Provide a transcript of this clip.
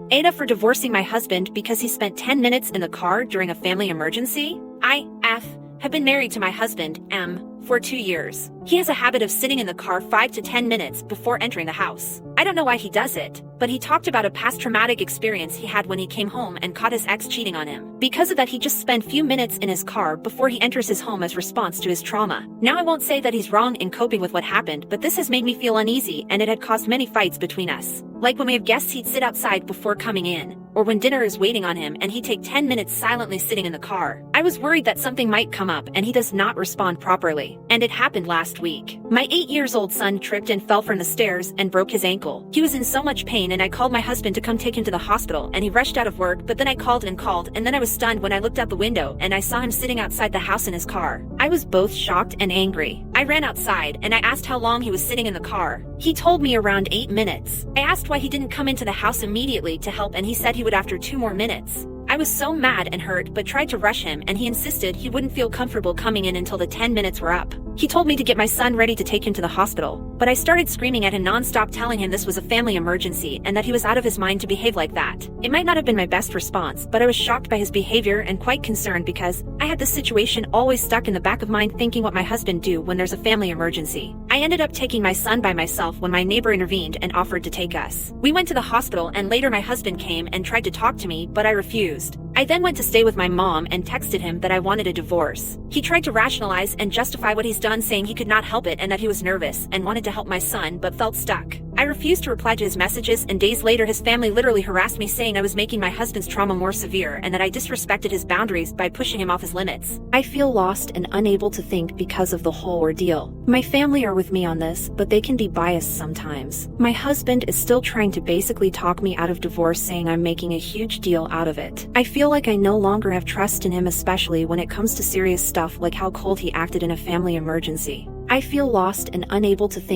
AITA for divorcing my husband because he spent 10 minutes in the car during a family emergency. I, F, have been married to my husband, M, for 2 years. He has a habit of sitting in the car 5 to 10 minutes before entering the house. I don't know why he does it, but he talked about a past traumatic experience he had when he came home and caught his ex cheating on him. Because of that, he just spent few minutes in his car before he enters his home as response to his trauma. Now, I won't say that he's wrong in coping with what happened, but this has made me feel uneasy, and it had caused many fights between us. Like when we have guests, he'd sit outside before coming in, or when dinner is waiting on him and he'd take 10 minutes silently sitting in the car. I was worried that something might come up and he does not respond properly. And it happened last week. My 8-year-old son tripped and fell from the stairs and broke his ankle. He was in so much pain, and I called my husband to come take him to the hospital, and he rushed out of work, but then I called, and then I was stunned when I looked out the window and I saw him sitting outside the house in his car. I was both shocked and angry. I ran outside and I asked how long he was sitting in the car. He told me around 8 minutes. I asked why he didn't come into the house immediately to help, and he said he would after 2 more minutes. I was so mad and hurt, but tried to rush him, and he insisted he wouldn't feel comfortable coming in until the 10 minutes were up. He told me to get my son ready to take him to the hospital, but I started screaming at him nonstop, telling him this was a family emergency and that he was out of his mind to behave like that. It might not have been my best response, but I was shocked by his behavior and quite concerned because I had this situation always stuck in the back of mind, thinking what my husband do when there's a family emergency. I ended up taking my son by myself when my neighbor intervened and offered to take us. We went to the hospital, and later my husband came and tried to talk to me, but I refused. I then went to stay with my mom and texted him that I wanted a divorce. He tried to rationalize and justify what he's done, saying he could not help it and that he was nervous and wanted to help my son but felt stuck. I refused to reply to his messages, and days later his family literally harassed me, saying I was making my husband's trauma more severe and that I disrespected his boundaries by pushing him off his limits. I feel lost and unable to think because of the whole ordeal. My family are with me on this, but they can be biased sometimes. My husband is still trying to basically talk me out of divorce, saying I'm making a huge deal out of it. I feel like I no longer have trust in him, especially when it comes to serious stuff like how cold he acted in a family emergency. I feel lost and unable to think